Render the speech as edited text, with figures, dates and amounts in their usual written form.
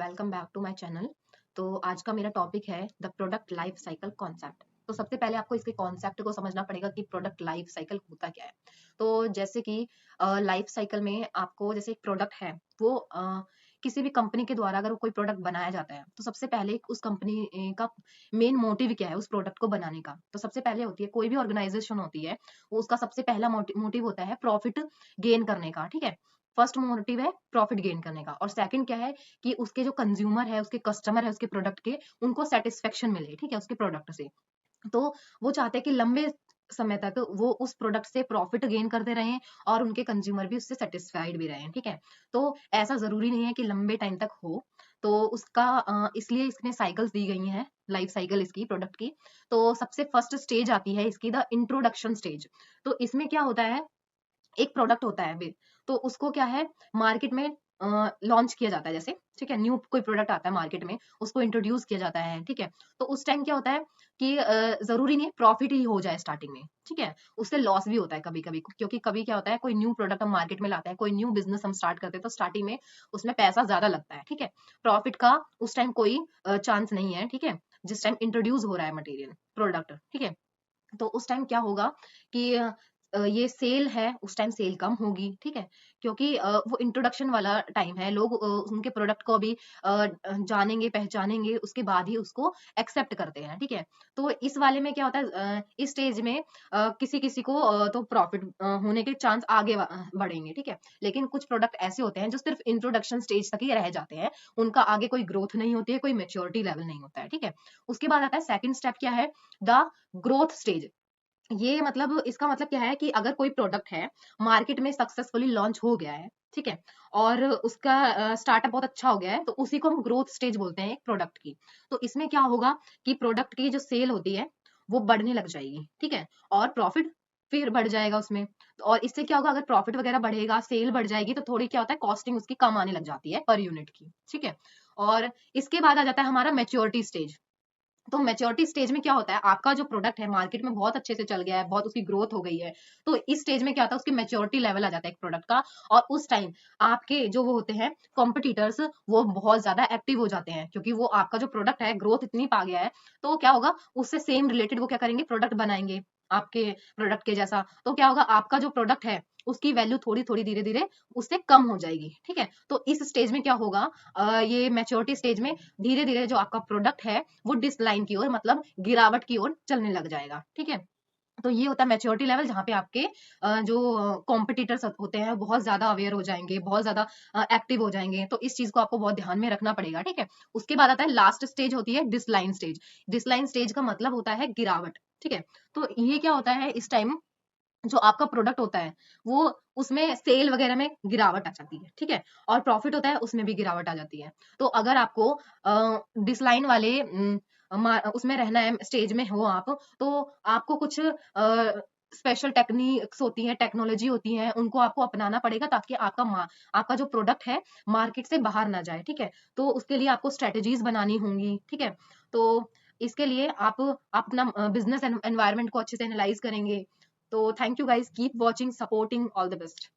Welcome back to my channel. तो आज का मेरा टॉपिक है the product life cycle concept. तो सबसे पहले आपको इसके कॉन्सेप्ट को समझना पड़ेगा कि प्रोडक्ट लाइफ साइकिल होता क्या है। तो जैसे कि लाइफ साइकिल में आपको जैसे एक प्रोडक्ट है वो किसी भी कंपनी के द्वारा अगर कोई प्रोडक्ट बनाया जाता है तो सबसे पहले उस कंपनी का मेन मोटिव क्या है उस प्रोडक्ट को बनाने का। तो सबसे पहले होती है कोई भी ऑर्गेनाइजेशन होती है वो उसका सबसे पहला मोटिव होता है प्रॉफिट गेन करने का। ठीक है, फर्स्ट मोटिव है प्रॉफिट गेन करने का और सेकंड क्या है कि उसके जो कंज्यूमर है उसके कस्टमर है उसके प्रोडक्ट के उनको सेटिस्फेक्शन मिले। ठीक है, उसके प्रोडक्ट से। तो वो चाहते हैं कि लंबे समय तक वो उस प्रोडक्ट से प्रॉफिट गेन करते रहें और उनके कंज्यूमर भी उससे सेटिस्फाइड भी रहें। ठीक है, तो ऐसा जरूरी नहीं है कि लंबे टाइम तक हो। तो उसका इसलिए इसमें साइकिल्स दी गई हैं, लाइफ साइकिल इसकी प्रोडक्ट की। तो सबसे फर्स्ट स्टेज आती है इसकी द इंट्रोडक्शन स्टेज। तो इसमें क्या होता है, एक प्रोडक्ट होता है तो उसको क्या है मार्केट में लॉन्च किया जाता है। जैसे ठीक है, न्यू कोई प्रोडक्ट आता है मार्केट में उसको इंट्रोड्यूस किया जाता है। ठीक है, तो उस टाइम क्या होता है कि जरूरी नहीं है प्रॉफिट ही हो जाए स्टार्टिंग में। ठीक है, उससे लॉस भी होता है कभी कभी, क्योंकि कभी क्या होता है कोई न्यू प्रोडक्ट हम मार्केट में लाते हैं, कोई न्यू बिजनेस हम स्टार्ट करते हैं तो स्टार्टिंग में उसमें पैसा ज्यादा लगता है। ठीक है, प्रॉफिट का उस टाइम कोई चांस नहीं है। ठीक है, जिस टाइम इंट्रोड्यूस हो रहा है मटेरियल प्रोडक्ट। ठीक है, तो उस टाइम क्या होगा कि ये सेल है उस टाइम सेल कम होगी। ठीक है, क्योंकि वो इंट्रोडक्शन वाला टाइम है, लोग उनके प्रोडक्ट को अभी जानेंगे पहचानेंगे उसके बाद ही उसको एक्सेप्ट करते हैं। ठीक है, तो इस वाले में क्या होता है इस स्टेज में किसी किसी को तो प्रॉफिट होने के चांस आगे बढ़ेंगे। ठीक है, लेकिन कुछ प्रोडक्ट ऐसे होते हैं जो सिर्फ इंट्रोडक्शन स्टेज तक ही रह जाते हैं, उनका आगे कोई ग्रोथ नहीं होती है, कोई मेच्योरिटी लेवल नहीं होता है। ठीक है, उसके बाद आता है सेकंड स्टेप क्या है, द ग्रोथ स्टेज। ये मतलब इसका मतलब क्या है कि अगर कोई प्रोडक्ट है मार्केट में सक्सेसफुली लॉन्च हो गया है। ठीक है, और उसका स्टार्टअप बहुत अच्छा हो गया है तो उसी को हम ग्रोथ स्टेज बोलते हैं एक प्रोडक्ट की। तो इसमें क्या होगा कि प्रोडक्ट की जो सेल होती है वो बढ़ने लग जाएगी। ठीक है, और प्रॉफिट फिर बढ़ जाएगा उसमें। और इससे क्या होगा, अगर प्रॉफिट वगैरह बढ़ेगा सेल बढ़ जाएगी तो थोड़ी क्या होता है कॉस्टिंग उसकी कम आने लग जाती है पर यूनिट की। ठीक है, और इसके बाद आ जाता है हमारा मेच्योरिटी स्टेज। तो मैच्योरिटी स्टेज में क्या होता है, आपका जो प्रोडक्ट है मार्केट में बहुत अच्छे से चल गया है, बहुत उसकी ग्रोथ हो गई है। तो इस स्टेज में क्या होता है उसकी मैच्योरिटी लेवल आ जाता है एक प्रोडक्ट का, और उस टाइम आपके जो वो होते हैं कॉम्पिटिटर्स वो बहुत ज्यादा एक्टिव हो जाते हैं, क्योंकि वो आपका जो प्रोडक्ट है ग्रोथ इतनी पा गया है। तो क्या होगा उससे सेम रिलेटेड वो क्या करेंगे प्रोडक्ट बनाएंगे आपके प्रोडक्ट के जैसा। तो क्या होगा आपका जो प्रोडक्ट है उसकी वैल्यू थोड़ी थोड़ी धीरे धीरे उससे कम हो जाएगी। ठीक है, तो इस स्टेज में क्या होगा ये मैच्योरिटी स्टेज में धीरे धीरे जो आपका प्रोडक्ट है वो डिसलाइन की ओर मतलब गिरावट की ओर चलने लग जाएगा। ठीक है, तो ये होता है मैच्योरिटी लेवल जहाँ पे आपके जो कॉम्पिटिटर्स होते हैं बहुत ज्यादा अवेयर हो जाएंगे, बहुत ज्यादा एक्टिव हो जाएंगे। तो इस चीज को आपको बहुत ध्यान में रखना पड़ेगा। ठीक है, उसके बाद आता है लास्ट स्टेज होती है डिसलाइन स्टेज। डिसलाइन स्टेज का मतलब होता है गिरावट। ठीक है, तो ये क्या होता है इस टाइम जो आपका प्रोडक्ट होता है वो उसमें सेल वगैरह में गिरावट आ जाती है। ठीक है, और प्रॉफिट होता है उसमें भी गिरावट आ जाती है। तो अगर आपको डिसलाइन वाले उसमें रहना है स्टेज में हो आप, तो आपको कुछ स्पेशल टेक्निक्स होती हैं, टेक्नोलॉजी होती है, उनको आपको अपनाना पड़ेगा ताकि आपका जो प्रोडक्ट है मार्केट से बाहर ना जाए। ठीक है, तो उसके लिए आपको स्ट्रेटेजीज बनानी होंगी। ठीक है, तो इसके लिए आप अपना बिजनेस एनवायरनमेंट को अच्छे से एनालाइज करेंगे। तो thank you guys, keep watching, supporting, all the best.